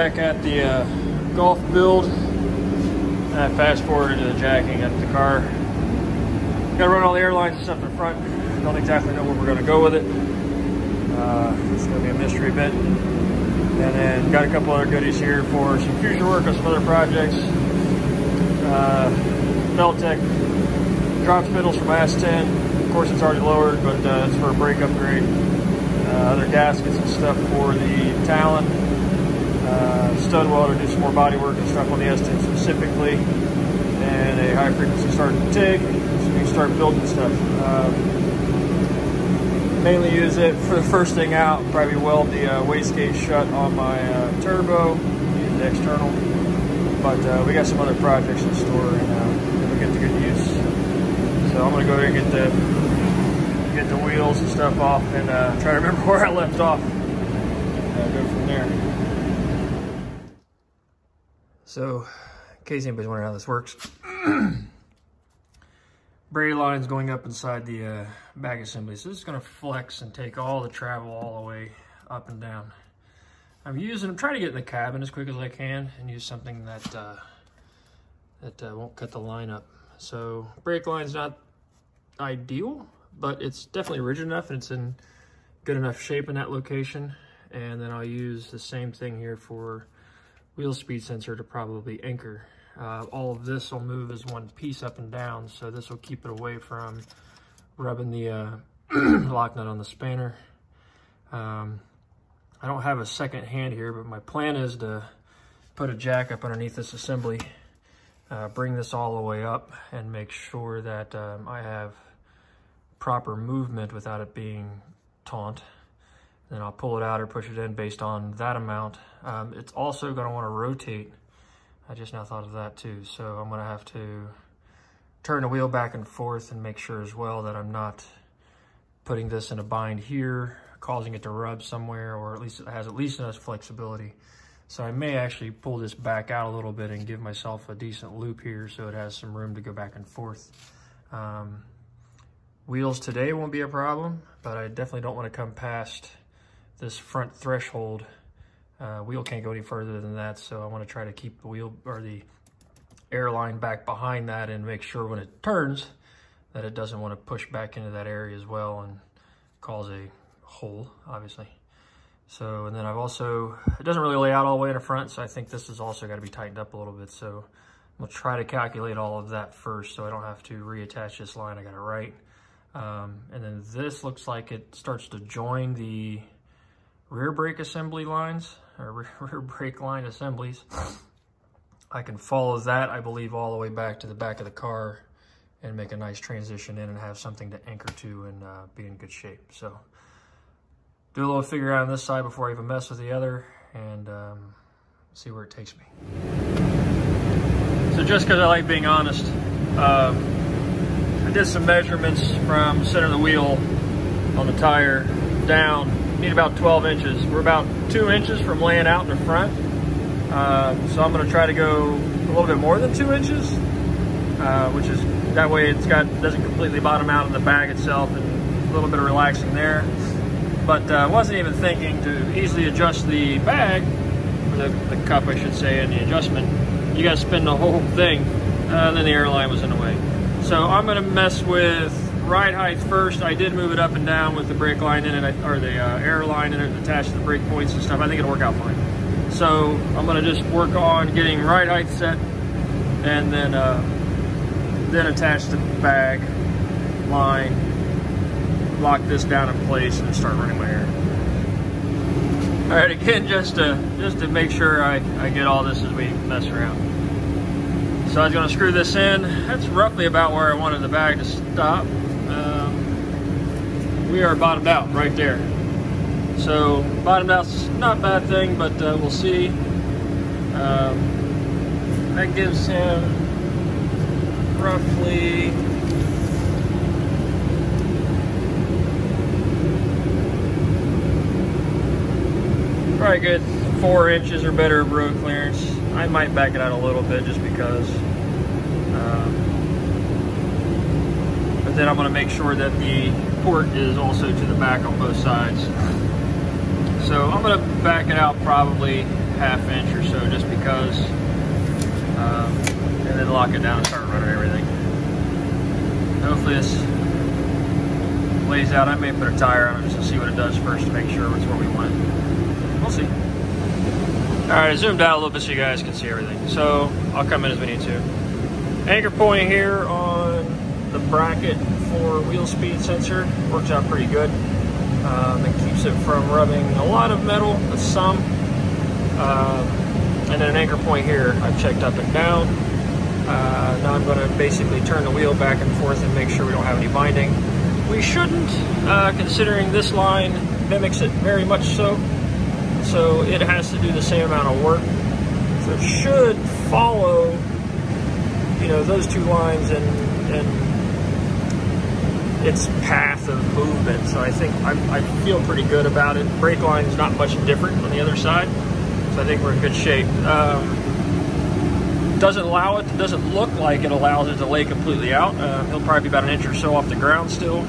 back at the Golf build. I fast forwarded to the jacking at the car. Got to run all the airlines and stuff in front. Don't exactly know where we're going to go with it. It's going to be a mystery bit. And then got a couple other goodies here for some future work on some other projects. Beltec drop spindles for my S10. Of course, it's already lowered, but it's for a brake upgrade. Other gaskets and stuff for the Talon. Stud welder, do some more body work and stuff on the S10 specifically. And a high frequency starting to TIG, so we can start building stuff. Mainly use it for the first thing out, probably weld the wastegate shut on my turbo, use the external. But we got some other projects in store and we'll get to good use. So I'm gonna go ahead and get the wheels and stuff off and try to remember where I left off. Go from there. So, in case anybody's wondering how this works, braid lines going up inside the bag assembly. So this is going to flex and take all the travel all the way up and down. I'm trying to get in the cabin as quick as I can and use something that won't cut the line up. So brake line's not ideal, but it's definitely rigid enough and it's in good enough shape in that location. And then I'll use the same thing here for wheel speed sensor to probably anchor. All of this will move as one piece up and down, so this will keep it away from rubbing the lock nut on the spanner. I don't have a second hand here, but my plan is to put a jack up underneath this assembly, bring this all the way up, and make sure that I have proper movement without it being taut. Then I'll pull it out or push it in based on that amount. It's also going to want to rotate. I just now thought of that too. So I'm going to have to turn the wheel back and forth and make sure as well that I'm not putting this in a bind here, causing it to rub somewhere, or at least it has at least enough flexibility. So I may actually pull this back out a little bit and give myself a decent loop here so it has some room to go back and forth. Wheels today won't be a problem, but I definitely don't want to come past this front threshold. Wheel can't go any further than that, so I want to try to keep the wheel or the airline back behind that and make sure when it turns that it doesn't want to push back into that area as well and cause a hole, obviously. So, and then I've also, it doesn't really lay out all the way in the front, so I think this has also got to be tightened up a little bit. So I'm gonna try to calculate all of that first so I don't have to reattach this line. I got it right. And then this looks like it starts to join the rear brake assembly lines, or rear brake line assemblies. I can follow that, I believe, all the way back to the back of the car and make a nice transition in and have something to anchor to and be in good shape. So do a little figure out on this side before I even mess with the other and see where it takes me. So just because I like being honest, I did some measurements from the center of the wheel on the tire down. Need about 12 inches. We're about 2 inches from laying out in the front. So I'm gonna try to go a little bit more than 2 inches, which is, that way doesn't completely bottom out in the bag itself and a little bit of relaxing there. But I wasn't even thinking to easily adjust the bag, or the cup I should say, and the adjustment. You gotta spin the whole thing, and then the airline was in the way. So I'm gonna mess with ride height first. I did move it up and down with the brake line in it, or the air line in it attached to the brake points and stuff. I think it'll work out fine. So I'm gonna just work on getting ride height set and then attach the bag line, lock this down in place and start running my air. All right, again, just to make sure I get all this as we mess around. So I was gonna screw this in. That's roughly about where I wanted the bag to stop. We are bottomed out right there. So bottomed out's not a bad thing, but we'll see. That gives him roughly probably good 4 inches or better of road clearance. I might back it out a little bit just because. But then I'm going to make sure that the port is also to the back on both sides. So I'm going to back it out probably 1/2 inch or so, just because, and then lock it down and start running everything. Hopefully this lays out. I may put a tire on it just to see what it does first to make sure it's where we want it. We'll see. All right, I zoomed out a little bit so you guys can see everything. So I'll come in as we need to. Anchor point here on the bracket for wheel speed sensor works out pretty good. It keeps it from rubbing a lot of metal, but some. And then an anchor point here, I've checked up and down. Now I'm going to basically turn the wheel back and forth and make sure we don't have any binding. We shouldn't, considering this line mimics it very much so. So it has to do the same amount of work. So it should follow, you know, those two lines and its path of movement. So I think I feel pretty good about it. Brake line's not much different on the other side. So I think we're in good shape. Doesn't look like it allows it to lay completely out. He'll probably be about an inch or so off the ground still.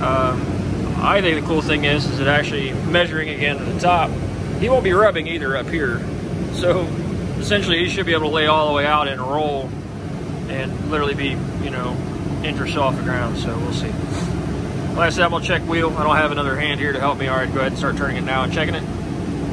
I think the cool thing is it actually measuring again at the top. He won't be rubbing either up here. So essentially he should be able to lay all the way out and roll and literally be, you know, inch or so off the ground. So we'll see. Like I said, I'm gonna check wheel. I don't have another hand here to help me. All right, go ahead and start turning it now and checking it.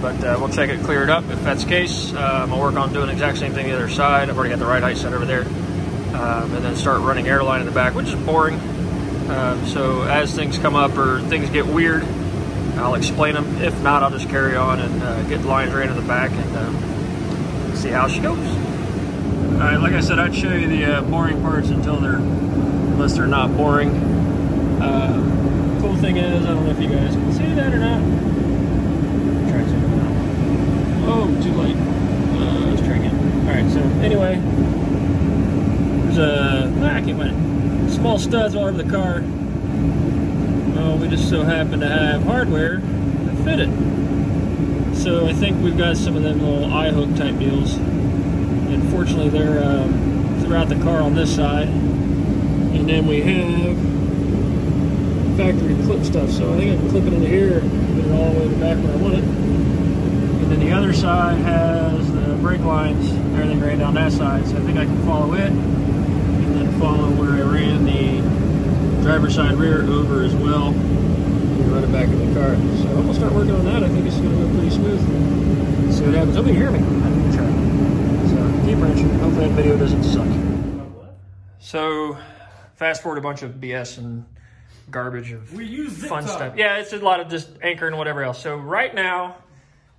But we'll check it, clear it up. If that's the case, I'll work on doing the exact same thing the other side. I've already got the right height set over there. And then start running airline in the back, which is boring. So as things come up or things get weird, I'll explain them. If not, I'll just carry on and get the lines right into the back and see how she goes. All right, like I said, I'd show you the boring parts unless they're not boring. Cool thing is, I don't know if you guys can see that or not. Try to. Oh, too late. Let's try again. All right, so anyway, there's I can't find it. Small studs all over the car. Well, we just so happen to have hardware that fit it. So I think we've got some of them little eye hook type deals. And fortunately, they're throughout the car on this side. And then we have factory clip stuff. So I think I can clip it into here and put it all the way to the back where I want it. And then the other side has the brake lines, everything ran down that side. So I think I can follow it and then follow where I ran the driver's side rear over as well and run it back in the car. So I'm gonna start working on that. I think it's gonna go pretty smooth. See what happens. Hope you hear me. I didn't try. So keep wrenching. Hopefully that video doesn't suck. So fast forward a bunch of BS and garbage of fun stuff. Yeah, it's a lot of just anchor and whatever else. So right now,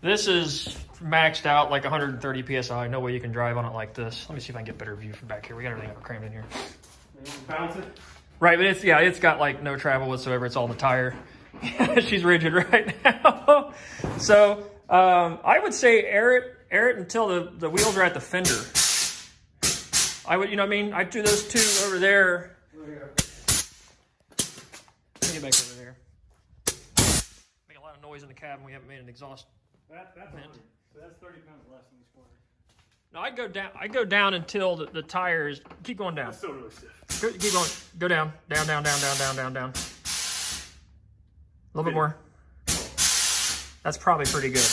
this is maxed out like 130 PSI. No way you can drive on it like this. Let me see if I can get better view from back here. We got everything crammed in here. Bounce it. Right, but it's got like no travel whatsoever. It's all in the tire. She's rigid right now. So I would say air it until the wheels are at the fender. I would, you know what I mean? I'd do those two over there. Get back over there. Make a lot of noise in the cabin. We haven't made an exhaust. That's 30 pounds less than these quarters. No, I go down until the tires keep going down. That's still really stiff. Keep going. Go down. Down. A little bit more. That's probably pretty good.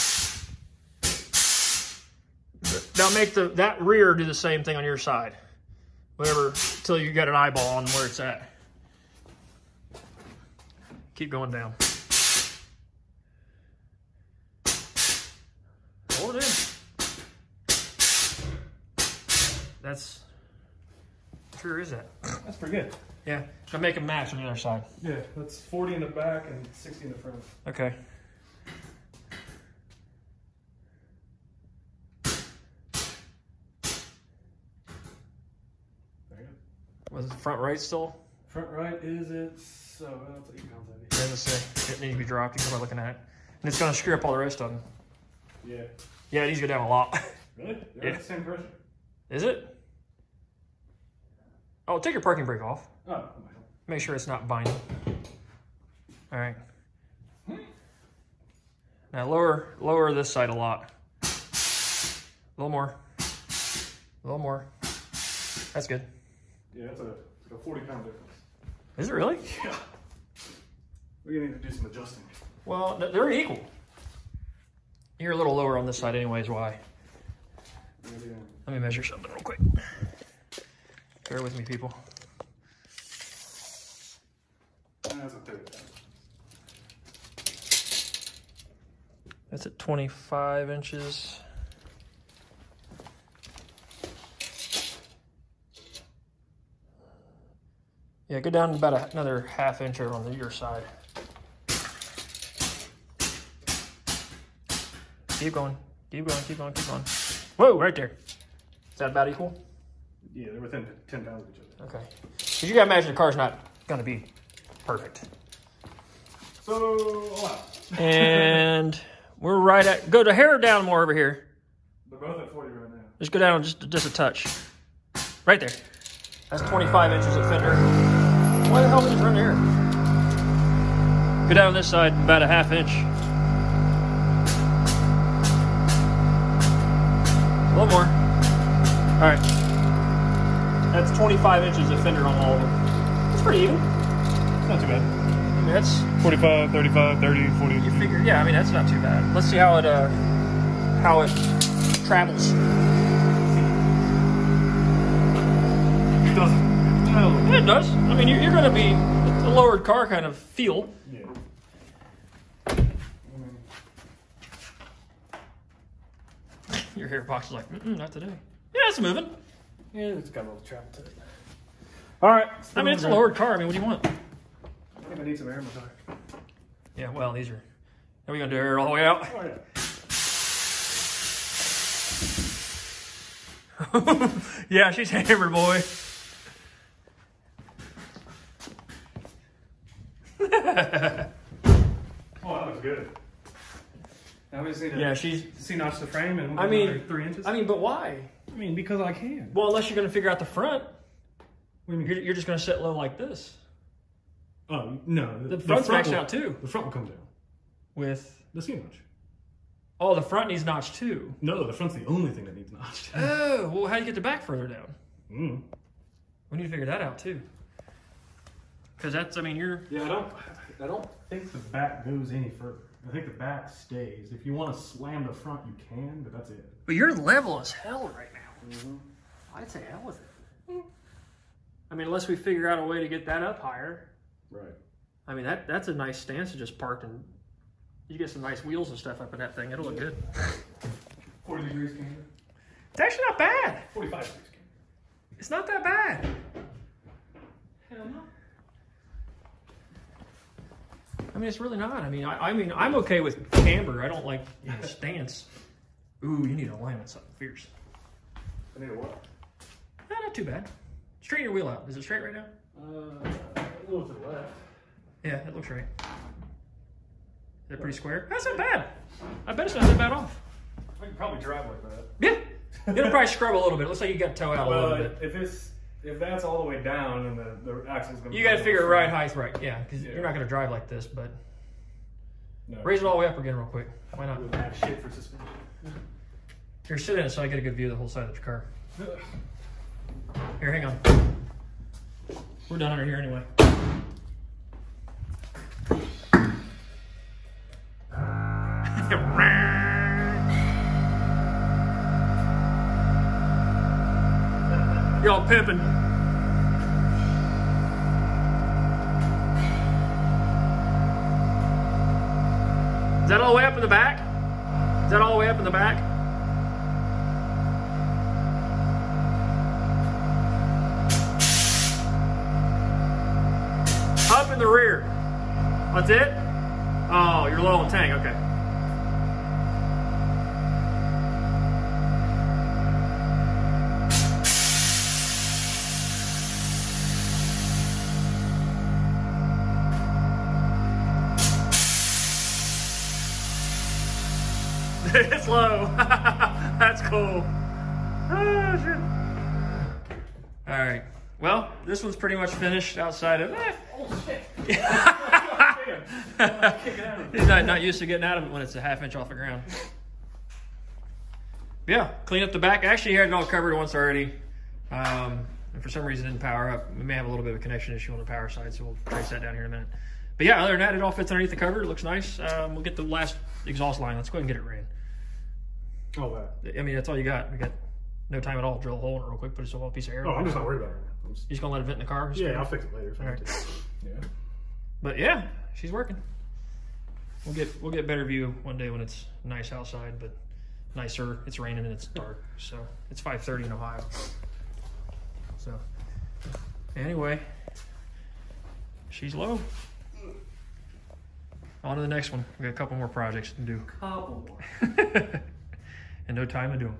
Now make that rear do the same thing on your side. Whatever, until you got an eyeball on where it's at. Keep going down. Hold it in. That's, sure is that. That's pretty good. Yeah, gonna make them match on the other side. Yeah, that's 40 in the back and 60 in the front. Okay. There you go. Was the front right still? Front right is it's 8 pounds heavy. Yeah, let's say it needs to be dropped. You can start looking at it, and it's gonna screw up all the rest of them. Yeah. Yeah, it needs to go down a lot. Really? They're Yeah. the same pressure. Is it? Oh, take your parking brake off. Oh. Make sure it's not binding. All right. Now lower this side a lot. A little more. A little more. That's good. Yeah, it's like a 40-pound difference. Is it really? Yeah. We're gonna need to do some adjusting. Well, they're equal. You're a little lower on this side anyways, why? Let me measure something real quick. Bear with me, people. That's at 25 inches. Yeah, go down about another ½ inch over on your side. Keep going, keep going, keep going, keep going. Whoa, right there. Is that about equal? Yeah, they're within 10 pounds of each other. Okay. Because you gotta imagine the car's not gonna be perfect. So, wow. And we're right at, go to hair down more over here. They're both at 40 right now. Just go down just a touch. Right there. That's 25 inches of fender. Why the hell did it run there? Go down on this side about ½ inch. A little more. All right. That's 25 inches of fender on all of them. That's pretty even. It's not too bad. I mean, that's 45, 35, 30, 40. You figure, yeah, I mean, that's not too bad. Let's see how it travels. It doesn't. No. Yeah, it does. I mean, you're going to be a lowered car kind of feel. Yeah. Your hair box is like, not today. Yeah, it's moving. Yeah, it's got a little travel to it. All right. I mean, it's a lowered car. I mean, what do you want? I think I need some air in my tire. Yeah, well, these are we going to do air all the way out? Oh, yeah. Yeah, she's hammered, boy. Oh, that was good. Now we just need to C-notch the frame and I mean, 3 inches. I mean, but why? I mean, because I can. Well, unless you're going to figure out the front. What do you mean? You're just going to sit low like this. Oh, no. The front's maxed out too. The front will come down. With? The C-notch. Oh, the front needs notched too. No, the front's the only thing that needs notched. Oh, well, how do you get the back further down? Mm. We need to figure that out too. Because that's, I mean, you're... Yeah, I don't think the back goes any further. I think the back stays. If you want to slam the front, you can, but that's it. But you're level as hell right now. Mm-hmm. I'd say hell with it. I mean, unless we figure out a way to get that up higher. Right. I mean, that's a nice stance to just park and you get some nice wheels and stuff up in that thing. It'll look good. 40 degrees camber. It's actually not bad. 45 degrees camber. It's not that bad. Hell no. I mean, it's really not. I mean, I'm okay with camber. I don't like stance. Ooh, you need to align with something fierce. I need a what? No, not too bad. Straighten your wheel out. Is it straight right now? A little to the left. Yeah, it looks right. Is it pretty square? That's not bad. I bet it's not that bad off. I could probably drive like that. Yeah. It'll probably scrub a little bit. It looks like you got to toe out a little bit. If that's all the way down and the axle's gonna You got to figure ride height right. Yeah, because you're not going to drive like this, but raise it all the way up again real quick. Why not? Have shit for suspension. Here, sit in it so I get a good view of the whole side of your car. Here, hang on. We're done under here anyway. You're all pimping. Is that all the way up in the back? Is that all the way up in the back? Up in the rear. That's it? Oh, you're low on tank, okay. It's low. That's cool. Oh, shit. All right. Well, this one's pretty much finished outside of it. Oh, shit. He's not used to getting out of it when it's a ½ inch off the ground. Yeah, clean up the back. Actually, you had it all covered once already. And for some reason it didn't power up. We may have a little bit of a connection issue on the power side, so we'll trace that down here in a minute. But yeah, other than that, it all fits underneath the cover. It looks nice. We'll get the last exhaust line. Let's go ahead and get it ran. Oh, that. I mean, that's all you got. We got no time at all. Drill a hole in it real quick, put a small piece of air. Oh, I'm just not worried about it. You just gonna let it vent in the car? Yeah, I'll fix it later. All right. Yeah. But yeah, she's working. We'll get better view one day when it's nice outside, but nicer. It's raining and it's dark, so it's 5:30 in Ohio. So anyway, she's low. On to the next one. We got a couple more projects to do. Couple more. And no time to do them.